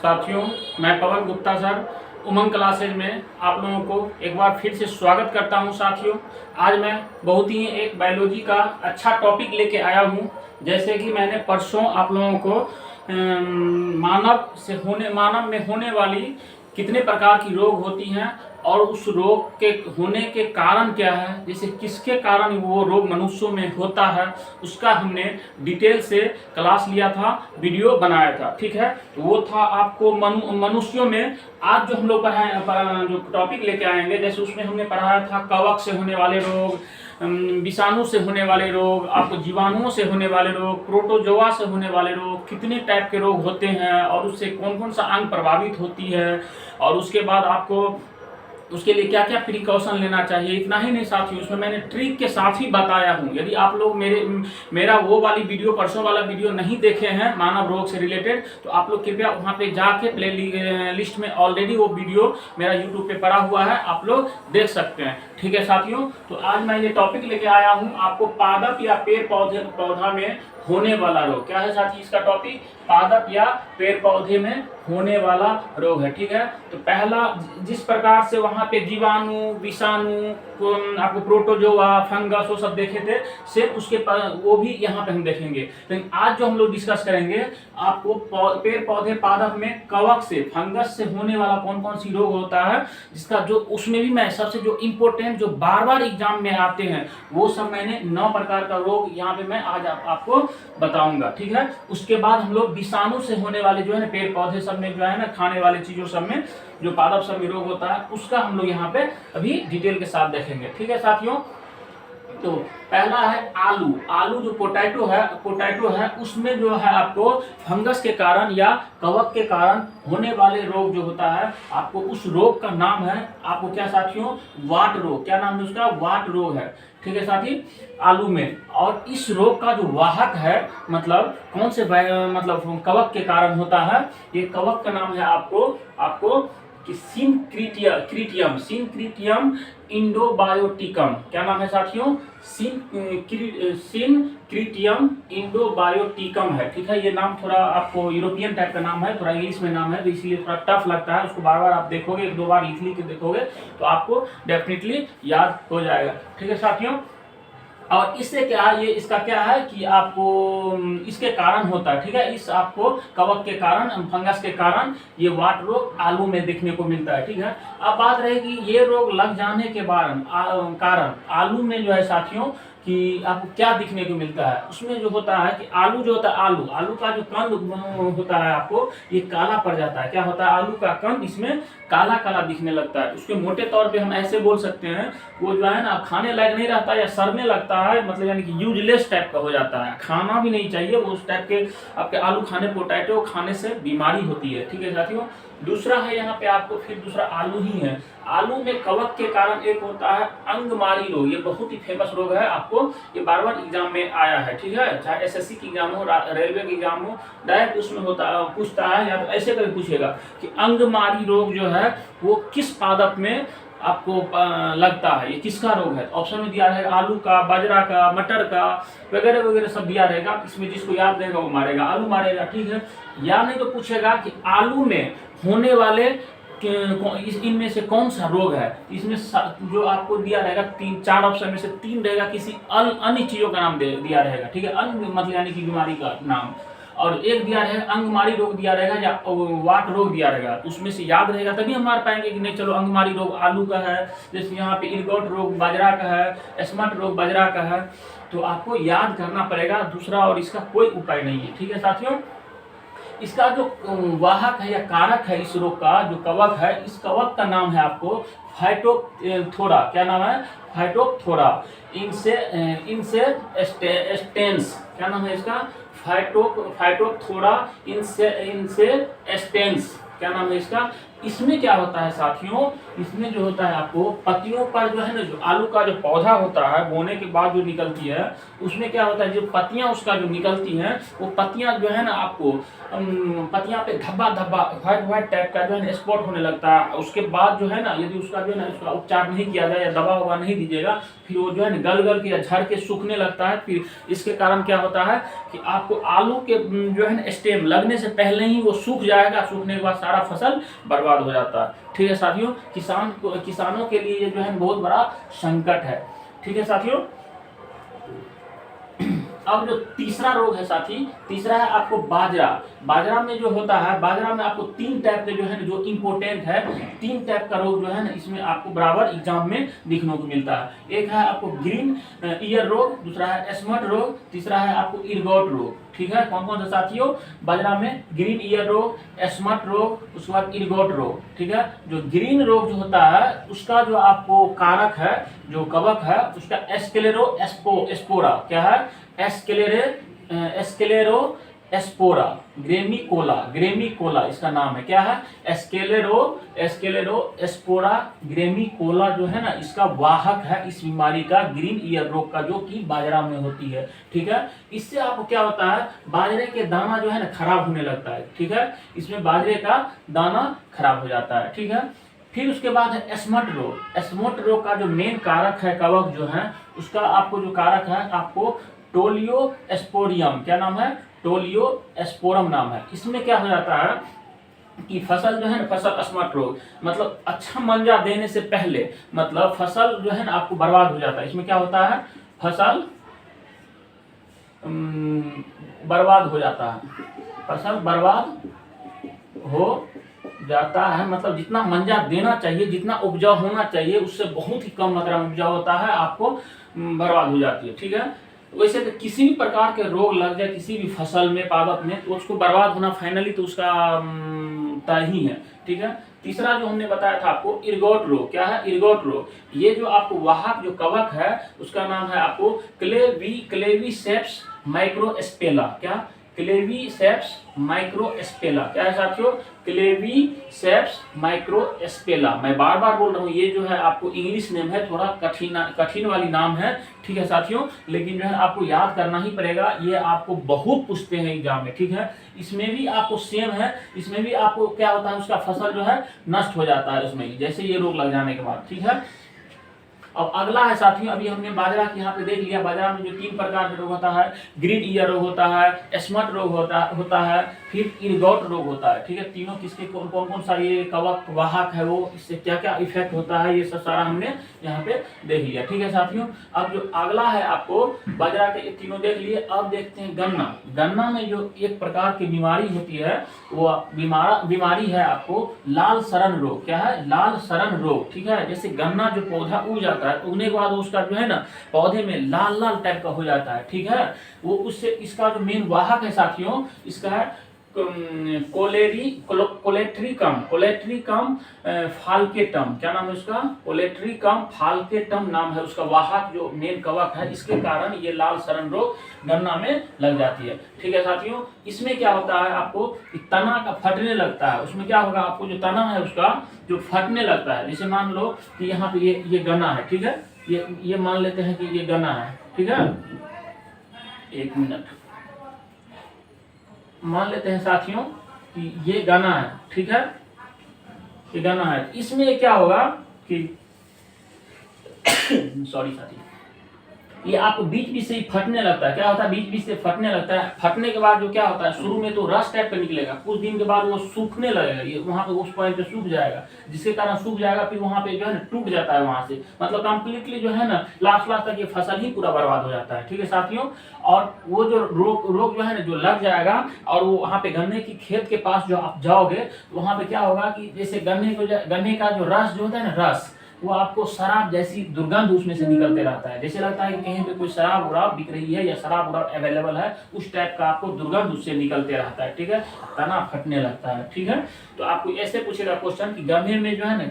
साथियों, मैं पवन गुप्ता सर उमंग क्लासेज में आप लोगों को एक बार फिर से स्वागत करता हूं। साथियों, आज मैं बहुत ही एक बायोलॉजी का अच्छा टॉपिक लेके आया हूं। जैसे कि मैंने परसों आप लोगों को मानव में होने वाली कितने प्रकार की रोग होती हैं और उस रोग के होने के कारण क्या है, जैसे किसके कारण वो रोग मनुष्यों में होता है, उसका हमने डिटेल से क्लास लिया था, वीडियो बनाया था। ठीक है, वो था आपको मनुष्यों में। आज जो हम लोग जो टॉपिक लेके आएंगे, जैसे उसमें हमने पढ़ाया था कवक से होने वाले रोग, विषाणु से होने वाले रोग, आपको जीवाणुओं से होने वाले रोग, प्रोटोजोआ से होने वाले रोग, कितने टाइप के रोग होते हैं और उससे कौन कौन सा अंग प्रभावित होती है, और उसके बाद आपको उसके लिए क्या क्या प्रिकॉशन लेना चाहिए। इतना ही नहीं साथियों, उसमें मैंने ट्रिक के साथ ही बताया हूँ। यदि आप लोग मेरा वो वाली वीडियो, परसों वाला वीडियो नहीं देखे हैं मानव रोग से रिलेटेड, तो आप लोग कृपया वहाँ पे जाके प्ले लिस्ट में ऑलरेडी वो वीडियो मेरा यूट्यूब पे पड़ा हुआ है, आप लोग देख सकते हैं। ठीक है साथियों, तो आज मैं ये टॉपिक लेके आया हूँ आपको पादप या पेड़ पौधा में होने वाला रोग। क्या है साथी इसका टॉपिक? पादप या पेड़ पौधे में होने वाला रोग है। ठीक है, तो पहला जिस प्रकार से वहां पे जीवाणु, विषाणु, आपको प्रोटोजोआ, फंगस वो सब देखे थे, सिर्फ उसके वो भी यहाँ पे हम देखेंगे। लेकिन आज जो हम लोग डिस्कस करेंगे, आपको पेड़ पौधे पादप में कवक से, फंगस से होने वाला कौन कौन सी रोग होता है, जिसका जो उसमें भी मैं सबसे जो इम्पोर्टेंट जो बार बार एग्जाम में आते हैं, वो सब मैंने 9 प्रकार का रोग यहाँ पे मैं आज आपको बताऊंगा। ठीक है, उसके बाद हम लोग विषाणु से होने वाले जो है ना पेड़ पौधे सब में जो है ना खाने वाले चीजों सब में जो पादप सब में रोग होता है, उसका हम लोग यहाँ पे अभी डिटेल के साथ देखेंगे। ठीक है साथियों, तो पहला है आलू। आलू जो पोटैटो है उसमें जो है आपको फंगस के कारण या कवक के कारण होने वाले रोग जो होता है, आपको उस रोग का नाम है आपको क्या साथियों? वाट रोग। क्या नाम है उसका? वाट रोग है। ठीक है साथी, आलू में। और इस रोग का जो वाहक है, मतलब कौन से मतलब कवक के कारण होता है, ये कवक का नाम है आपको कि सिनक्रीटियम इंडोबायोटिकम। क्या नाम है साथियों? सिनक्रीटियम इंडोबायोटिकम है। ठीक है, ये नाम थोड़ा आपको यूरोपियन टाइप का नाम है, थोड़ा इंग्लिश में नाम है, तो इसलिए थोड़ा टफ लगता है। उसको बार बार आप देखोगे, 1-2 बार लिख के देखोगे तो आपको डेफिनेटली याद हो जाएगा। ठीक है साथियों, और इससे क्या ये इसका क्या है कि आपको इसके कारण होता है। ठीक है, इस आपको कवक के कारण, फंगस के कारण ये वाट रोग आलू में देखने को मिलता है। ठीक है, अब बात रहेगी ये रोग लग जाने के कारण आलू में जो है साथियों कि आपको क्या दिखने को मिलता है। उसमें जो होता है कि आलू जो होता है, आलू का जो कंद होता है आपको ये काला पड़ जाता है। क्या होता है? आलू का कंद इसमें काला काला दिखने लगता है। उसके मोटे तौर पे हम ऐसे बोल सकते हैं, वो जो है ना खाने लायक नहीं रहता या सड़ने लगता है, मतलब यानी कि यूजलेस टाइप का हो जाता है, खाना भी नहीं चाहिए वो उस टाइप के आपके आलू खाने, पोटैटो खाने से बीमारी होती है। ठीक है साथियों, दूसरा है यहाँ पे आपको फिर दूसरा आलू ही है। आलू में कवक के कारण एक होता है अंगमारी रोग। ये बहुत ही फेमस रोग है, आपको ये बार बार एग्जाम में आया है। ठीक है, चाहे एसएससी की एग्जाम हो, रेलवे की एग्जाम हो, डायरेक्ट उसमें पूछता है, या तो ऐसे करके पूछेगा कि अंगमारी रोग जो है वो किस पादप में आपको लगता है, ये किसका रोग है। ऑप्शन में दिया रहेगा आलू का, बाजरा का, मटर का, वगैरह वगैरह सब दिया रहेगा। इसमें जिसको याद रहेगा वो मारेगा, आलू मारेगा। ठीक है, या नहीं तो पूछेगा कि आलू में होने वाले इनमें से कौन सा रोग है। इसमें जो आपको दिया रहेगा 3-4 ऑप्शन में से 3 रहेगा किसी अन्य चीजों का नाम दिया रहेगा। ठीक है, अन्य मतलब यानी कि बीमारी का नाम, और एक दिया रहेगा अंगमारी रोग दिया रहेगा या वाट रोग दिया रहेगा। उसमें से याद रहेगा तभी हम मार पाएंगे कि नहीं चलो अंगमारी रोग आलू का है, जैसे यहाँ पे इरगोट रोग बाजरा का है, स्मट रोग बाजरा का है, तो आपको याद करना पड़ेगा दूसरा, और इसका कोई उपाय नहीं है। ठीक है साथियों, इसका जो वाहक है या कारक है इस रोग का, जो कवक है, इस कवक का नाम है आपको फाइटोथोरा। क्या नाम है? फाइटोथोरा। इनसे स्टेंस। क्या नाम है इसका? फाइटोथोरा इनसे स्टेंस। क्या नाम है इसका? इसमें क्या होता है साथियों, इसमें जो होता है आपको पत्तियों पर जो है ना, जो आलू का जो पौधा होता है बोने के बाद जो निकलती है, उसमें क्या होता है, जो पत्तियां उसका जो निकलती हैं, वो पत्तियां जो है ना आपको पत्तियां पे धब्बा धब्बा व्हाइट व्हाइट टाइप का जो है ना स्पॉट होने लगता है। उसके बाद जो है ना, यदि उसका जो है ना उसका उपचार नहीं किया जाए या दवा ववा नहीं दीजिएगा, फिर वो जो है ना गल गल के या झड़ के सूखने लगता है। फिर इसके कारण क्या होता है कि आपको आलू के जो है ना स्टेम लगने से पहले ही वो सूख जाएगा, सूखने के बाद सारा फसल बर्बाद हो जाता है। ठीक है साथियों, किसानों के लिए ये जो है बहुत बड़ा संकट है। ठीक है साथियों, अब जो तीसरा रोग है साथी, तीसरा है आपको बाजरा। बाजरा में जो होता है, बाजरा में आपको 3 टाइप के जो है जो इम्पोर्टेंट है, 3 टाइप का रोग जो है ना इसमें आपको बराबर एग्जाम में दिखने को मिलता है। एक है आपको ग्रीन ईयर रोग, दूसरा है स्मट रोग, तीसरा है आपको इरगॉट रोग। ठीक है, कौन कौन सा साथियों, बाजरा में ग्रीन ईयर रोग, स्मट रोग, उसके बाद इरगॉट रोग। ठीक है, जो ग्रीन रोग जो होता है उसका जो आपको कारक है, जो कवक है, उसका एस्केलेरो एस्पोरा क्या है, एस्केलेरो एस्पोरा ग्रेमिकोला इसका नाम है। क्या है, एस्केलेरो एस्पोरा ग्रेमिकोला जो है ना, इसका वाहक है इस बीमारी का, ग्रीन ईयर रोग का, जो कि बाजरा में होती है। ठीक है, इससे आपको क्या होता है, बाजरे के दाना जो है ना खराब होने लगता है। ठीक है, इसमें बाजरे का दाना खराब हो जाता है। ठीक है, फिर उसके बाद है स्मट रोग। स्मट रोग का जो मेन कारक है, कवक जो है, उसका आपको जो कारक है आपको टोलियो एस्पोरियम, क्या नाम है, टोलियो एस्पोरम नाम है। इसमें क्या हो जाता है कि फसल जो है ना, फसल स्मट रोग मतलब अच्छा मंजा देने से पहले, मतलब फसल जो है ना आपको बर्बाद हो जाता है। इसमें क्या होता है, फसल बर्बाद हो जाता है, फसल बर्बाद हो जाता है, मतलब जितना मंजा देना चाहिए, जितना उपजाऊ होना चाहिए, उससे बहुत ही कम मात्रा में उपजाऊ होता है, आपको बर्बाद हो जाती है। ठीक है, वैसे तो किसी भी प्रकार के रोग लग जाए किसी भी फसल में, पादप में, तो उसको बर्बाद होना फाइनली तो उसका तय ही है। ठीक है, तीसरा जो हमने बताया था आपको इरगॉट रोग। क्या है, इरगॉट रोग, ये जो आपको वाहक जो कवक है उसका नाम है आपको क्लेवीसेप्स माइक्रोस्पेला। क्या, क्लेवीसेप्स माइक्रोस्पेला। क्या है साथियों, क्लेवीसेप्स माइक्रोस्पेला। मैं बार बार बोल रहा हूँ, ये जो है आपको इंग्लिश नेम है, थोड़ा कठिन वाली नाम है। ठीक है साथियों, लेकिन जो है आपको याद करना ही पड़ेगा, ये आपको बहुत पूछते हैं एग्जाम में। ठीक है, इसमें भी आपको सेम है, इसमें भी आपको क्या होता है, उसका फसल जो है नष्ट हो जाता है उसमें, जैसे ये रोग लग जाने के बाद। ठीक है, अब अगला है साथियों, अभी हमने बाजरा के यहाँ पे देख लिया, बाजरा में जो 3 प्रकार के रोग होता है, ग्रीन ईयर रोग होता है, स्मट रोग होता है, फिर इरगॉट रोग होता है। ठीक है, तीनों किसके कौन कौन सा ये कवक वाहक है, वो इससे क्या क्या इफेक्ट होता है, ये सब सारा हमने यहाँ पे देख लिया। ठीक है साथियों, अब जो अगला है आपको, बाजरा के ये तीनों देख लिए, अब देखते हैं गन्ना। गन्ना में जो एक प्रकार की बीमारी होती है, वो बीमारी है आपको लाल सड़न रोग। क्या है, लाल सड़न रोग। ठीक है, जैसे गन्ना जो पौधा उग जाता है, उगने के बाद उसका जो है ना पौधे में लाल लाल टाइप का हो जाता है। ठीक है, वो उससे इसका जो मेन वाहक है साथियों, इसका है कोलेट्रिकम फाल्केटम। क्या नाम है उसका, कोलेट्रिकम फाल्केटम नाम है उसका वाहक, जो मेन कवक है। इसके कारण ये लाल सड़न रोग गन्ना में लग जाती है। ठीक है साथियों, इसमें क्या होता है आपको, तना का फटने लगता है। उसमें क्या होगा, आपको जो तना है उसका जो फटने लगता है, जैसे मान लो कि यहाँ पे ये गन्ना है। ठीक है, ये मान लेते हैं कि ये गन्ना है। ठीक है, एक मिनट, मान लेते हैं साथियों कि ये गन्ना है। ठीक है, ये गन्ना है, इसमें क्या होगा कि सॉरी साथी, ये आपको बीच बीच से ही फटने लगता है। क्या होता है, बीच बीच से फटने लगता है। फटने के बाद जो क्या होता है, शुरू में तो रस टाइप का निकलेगा, कुछ दिन के बाद वो सूखने लगेगा, ये वहां पे उस पॉइंट पे सूख जाएगा, जिसके कारण सूख जाएगा, फिर वहां पे जो है ना टूट जाता है वहां से, मतलब कंप्लीटली जो है ना लास्ट तक ये फसल ही पूरा बर्बाद हो जाता है। ठीक है साथियों, और वो जो रोग जो है ना जो लग जाएगा, और वो वहां पे गन्ने की खेत के पास जो आप जाओगे, वहां पे क्या होगा कि जैसे गन्ने का जो रस जो होता है ना, रस, वो आपको शराब जैसी दुर्गंध उसमें से निकलते रहता है, जैसे लगता है कि कहीं पे कोई शराब उराब बिक रही है या शराब उराब अवेलेबल है, उस टाइप का आपको दुर्गंध उससे निकलते रहता है। ठीक है, तना फटने लगता है। ठीक है, तो आपको ऐसे पूछेगा क्वेश्चन कि गन्ने में जो है ना,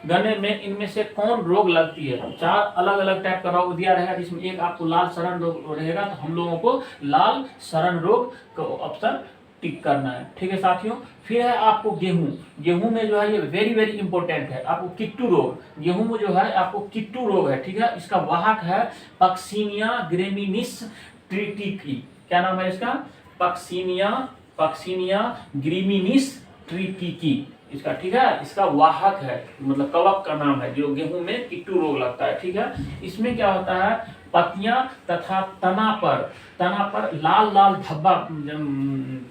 गन्ने में इनमें से कौन रोग लगती है, 4 अलग अलग टाइप का रोग दिया रहेगा, जिसमें एक आपको लाल सड़न रोग रहेगा, तो हम लोगों को लाल सड़न रोग का ऑप्शन टिक करना है। ठीक है साथियों। फिर है आपको गेहूं। गेहूं में जो है ये वेरी वेरी इंपॉर्टेंट है, आपको किट्टू रोग। गेहूं में जो है आपको किट्टू रोग है। ठीक है, इसका वाहक है पक्सिनिया ग्रेमिनिस ट्रिटिकी। क्या नाम है इसका? पक्सिनिया ग्रेमिनिस ट्रिटिकी इसका। ठीक है, इसका वाहक है, मतलब कवक का नाम है, जो गेहूं में किट्टू रोग लगता है। ठीक है, इसमें क्या होता है, पत्तियां तथा तना पर लाल लाल धब्बा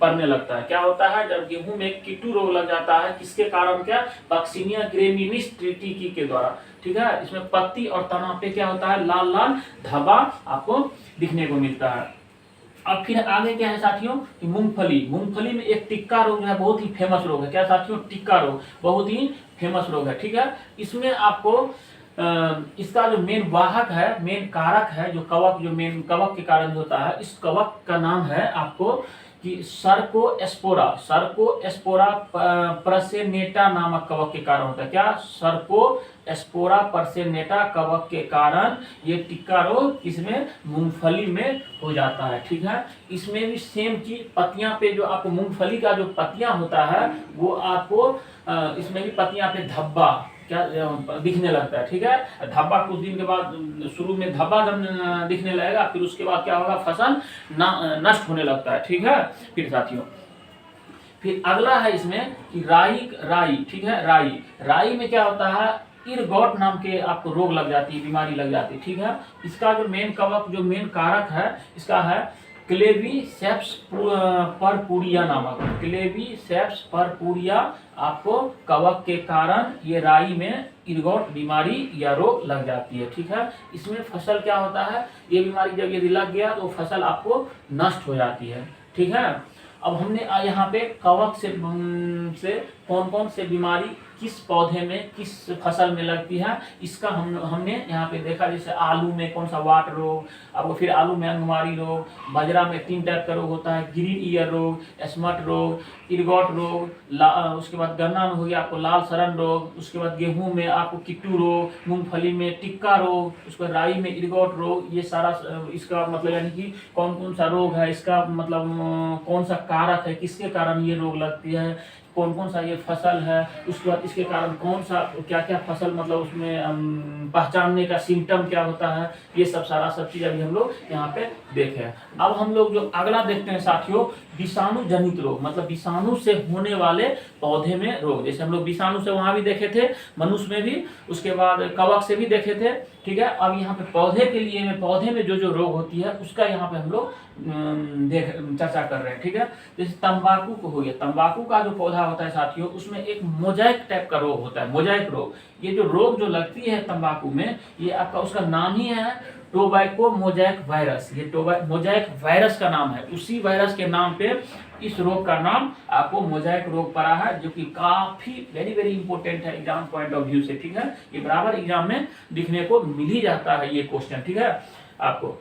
पड़ने लगता है। क्या होता है, जब गेहूं में किट्टू रोग लग जाता है, किसके कारण? क्या? पक्सिनिया ग्रेमिनिस ट्रिटिकी के द्वारा। ठीक है, इसमें पत्ती और तना पे क्या होता है, लाल लाल धब्बा आपको दिखने को मिलता है। अब फिर आगे क्या है साथियों कि मूंगफली में एक टिक्का रोग जो है बहुत ही फेमस रोग है। क्या साथियों? टिक्का रोग बहुत ही फेमस रोग है। ठीक है, इसमें आपको इसका जो मेन वाहक है, मेन कारक है, जो कवक, जो मेन कवक के कारण होता है, इस कवक का नाम है आपको कि सर्कोस्पोरा परसेनेटा नामक कवक के कारण होता है। क्या? सर्कोस्पोरा परसेनेटा कवक के कारण ये टिक्का रोग इसमें मूंगफली में हो जाता है। ठीक है, इसमें भी सेम चीज, पत्तियां पे जो आपको मूंगफली का जो पत्तियां होता है वो आपको इसमें भी पत्तियां पे धब्बा क्या दिखने लगता है। ठीक है, धब्बा कुछ दिन के बाद, शुरू में धब्बा दिखने लगेगा, फिर उसके बाद क्या होगा, फसल नष्ट होने लगता है। ठीक है, फिर साथियों फिर अगला है इसमें कि राई। ठीक है, राई में क्या होता है, इरगॉट नाम के आपको रोग लग जाती है, बीमारी लग जाती है। ठीक है, इसका जो मेन कवक, जो मेन कारक है, इसका है क्लेवीसेप्स परपुरिया नामक। क्लेवीसेप्स परपुरिया आपको कवक के कारण ये राई में इरगॉट बीमारी या रोग लग जाती है। ठीक है, इसमें फसल क्या होता है, ये बीमारी जब यदि लग गया तो फसल आपको नष्ट हो जाती है। ठीक है, अब हमने यहाँ पे कवक से कौन कौन से बीमारी किस पौधे में, किस फसल में लगती है, इसका हमने यहाँ पे देखा। जैसे आलू में कौन सा वाट रोग, आपको फिर आलू में अंगमारी रोग, बाजरा में 3 टाइप का रोग होता है, ग्रीन ईयर रोग, स्मट रोग, इरगॉट रोग, उसके बाद गन्ना में हो गया आपको लाल सड़न रोग, उसके बाद गेहूं में आपको किट्टू रोग, मूंगफली में टिक्का रोग, उसके बाद राई में इरगॉट रोग। ये सारा इसका मतलब यानी कि कौन कौन सा रोग है, इसका मतलब कौन सा कारक है, किसके कारण ये रोग लगती है, कौन कौन सा ये फसल है, उसके बाद इसके कारण कौन सा क्या क्या फसल, मतलब उसमें पहचानने का सिम्टम क्या होता है, ये सब सारा सब चीज अभी हम लोग यहाँ पे देखे। अब हम लोग जो अगला देखते हैं साथियों, विषाणु जनित रोग, मतलब विषाणु से होने वाले पौधे में रोग। जैसे हम लोग विषाणु से वहां भी देखे थे, मनुष्य में भी, उसके बाद कवक से भी देखे थे। ठीक है, अब यहाँ पे पौधे के लिए में, पौधे में जो जो रोग होती है उसका यहाँ पे हम लोग चर्चा कर रहे हैं। ठीक है, जैसे तंबाकू को हो गया, तंबाकू का जो पौधा होता है साथियों, उसमें एक मोजाइक टाइप का रोग होता है, मोजाइक रोग। ये जो रोग जो लगती है तंबाकू में, ये आपका उसका नाम ही है टोबैको मोजाइक वायरस। ये मोजाइक वायरस का नाम है, उसी वायरस के नाम पे इस रोग का नाम आपको मोजाइक रोग पड़ा है, जो कि काफी वेरी वेरी इंपॉर्टेंट है एग्जाम पॉइंट ऑफ व्यू से। ठीक है, ये बराबर एग्जाम में दिखने को मिल ही जाता है ये क्वेश्चन। ठीक है, आपको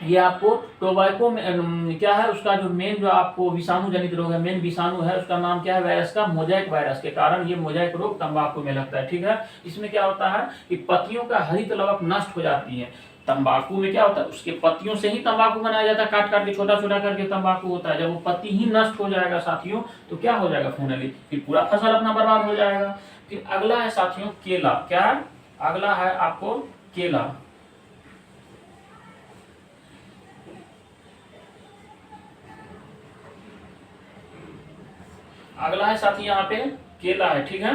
ये आपको टोबैको में क्या है, उसका जो मेन जो आपको विषाणु जनित रोग है, मेन विषाणु है, उसका नाम क्या है, वायरस का, मोजाइक वायरस के कारण ये मोजाइक रोग तंबाकू में लगता है। ठीक है, इसमें क्या होता है कि पत्तियों का हरित लवक नष्ट हो जाती है। तंबाकू में क्या होता है, उसके पत्तियों से ही तंबाकू बनाया जाता है, काट काट के छोटा छोटा करके तंबाकू होता है। जब वो पत्ती ही नष्ट हो जाएगा साथियों, तो क्या हो जाएगा, फाइनली फिर पूरा फसल अपना बर्बाद हो जाएगा। फिर अगला है साथियों केला। क्या है, अगला है आपको केला। अगला है साथी यहाँ पे केला है। ठीक है,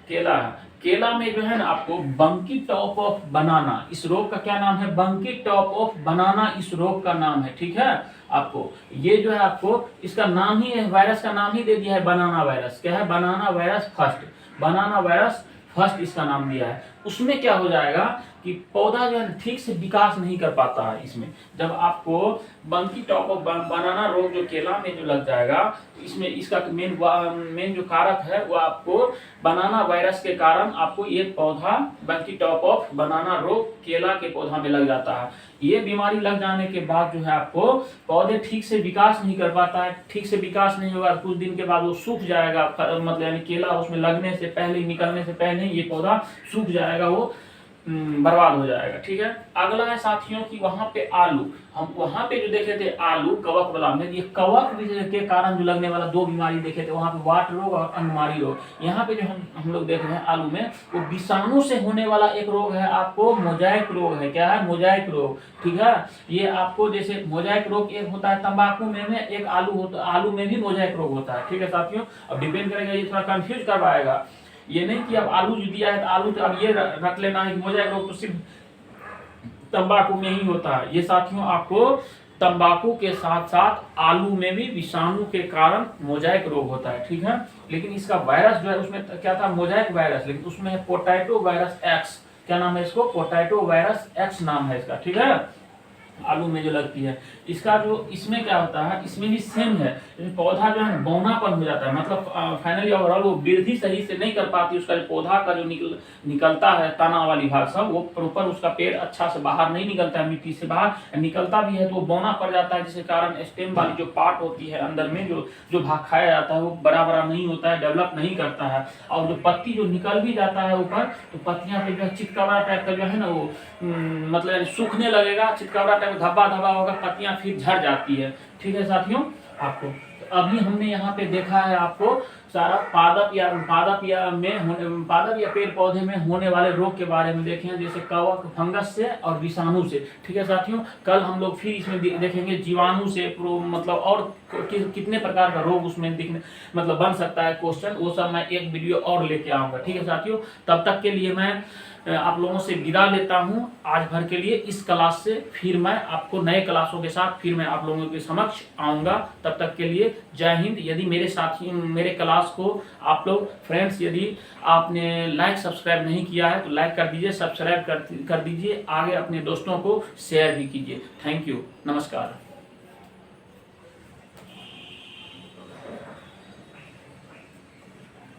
केला है। केला में जो है ना आपको बंकी टॉप ऑफ बनाना, इस रोग का क्या नाम है, बंकी टॉप ऑफ बनाना इस रोग का नाम है। ठीक है, आपको ये जो है आपको इसका नाम ही है, वायरस का नाम ही दे दिया है बनाना वायरस। क्या है, बनाना वायरस फर्स्ट, बनाना वायरस फर्स्ट इसका नाम दिया है। उसमें क्या हो जाएगा कि पौधा जो है ठीक से विकास नहीं कर पाता है। इसमें जब आपको बंकी टॉप ऑफ बनाना रोग जो केला में जो लग जाएगा, इसमें इसका मेन जो कारक है वो आपको बनाना वायरस के कारण आपको ये पौधा बंकी टॉप ऑफ बनाना रोग केला के पौधा में लग जाता है। ये बीमारी लग जाने के बाद जो है आपको पौधे ठीक से विकास नहीं कर पाता है। ठीक से विकास नहीं होगा, कुछ दिन के बाद वो सूख जाएगा, मतलब यानी केला उसमें लगने से पहले, निकलने से पहले ये पौधा सूख जाएगा, वो बर्बाद हो जाएगा। ठीक है, अगला है साथियों कि वहां पे आलू, हम वहां पे जो देखे थे आलू कवक वाला में, ये कवक के कारण जो लगने वाला 2 बीमारी देखे थे, वहां पे वाट रोग और अंगमारी रोग। यहाँ पे जो हम लोग देख रहे हैं आलू में, वो विषाणु से होने वाला एक रोग है, आपको मोजाइक रोग है। क्या है? मोजाइक रोग। ठीक है, ये आपको जैसे मोजाइक रोग एक होता है तंबाकू में एक आलू होता, आलू में भी मोजाइक रोग होता है। ठीक है साथियों, अब डिपेंड करेगा, ये थोड़ा कंफ्यूज करवाएगा। ये नहीं कि अब आलू जो दिया है तो आलू तो अब ये रख लेना है कि मोजाइक रोग तो सिर्फ तंबाकू में ही होता है। ये साथियों आपको तंबाकू के साथ साथ आलू में भी विषाणु के कारण मोजाइक रोग होता है। ठीक है, लेकिन इसका वायरस जो है उसमें क्या था? मोजाइक वायरस, लेकिन उसमें है पोटैटो वायरस एक्स। क्या नाम है इसको? पोटैटो वायरस एक्स नाम है इसका। ठीक है, आलू में जो लगती है, इसका जो इसमें क्या होता है, इसमें भी सेम है, पौधा जो है बौनापन हो जाता है, मतलब फाइनली ओवरऑल वो वृद्धि सही से नहीं कर पाती, उसका जो पौधा का जो निकलता है तना वाली भाग सब, वो प्रॉपर उसका पेड़ अच्छा से बाहर नहीं निकलता है, मिट्टी से बाहर निकलता भी है तो वो बौना पड़ जाता है, जिसके कारण स्टेम वाली जो पार्ट होती है अंदर में जो भाग खाया जाता है वो बड़ा बड़ा नहीं होता है, डेवलप नहीं करता है, और जो पत्ती जो निकल भी जाता है ऊपर, तो पत्तियां पे जो चितकबरा टाइप का जो है ना वो मतलब सूखने लगेगा, चितकबरा टाइप धब्बा धब्बा होगा, पत्तियां फिर झड़ जाती है। ठीक है साथियों, आपको तो अभी हमने यहाँ पे देखा है आपको सारा पादप या पेड़ पौधे में होने वाले रोग के बारे में देखे हैं, जैसे कवक, फंगस से और विषाणु से। ठीक है साथियों, कल हम लोग फिर इसमें देखेंगे जीवाणु से, मतलब और कितने प्रकार का रोग उसमें दिखने मतलब बन सकता है क्वेश्चन, वो सब मैं एक वीडियो और लेके आऊंगा। ठीक है साथियों, तब तक के लिए मैं आप लोगों से विदा लेता हूं आज भर के लिए इस क्लास से। फिर मैं आपको नए क्लासों के साथ फिर मैं आप लोगों के समक्ष आऊंगा। तब तक के लिए जय हिंद। यदि मेरे साथी मेरे क्लास को आप लोग फ्रेंड्स यदि आपने लाइक सब्सक्राइब नहीं किया है तो लाइक कर दीजिए, सब्सक्राइब कर दीजिए, आगे अपने दोस्तों को शेयर भी कीजिए। थैंक यू, नमस्कार।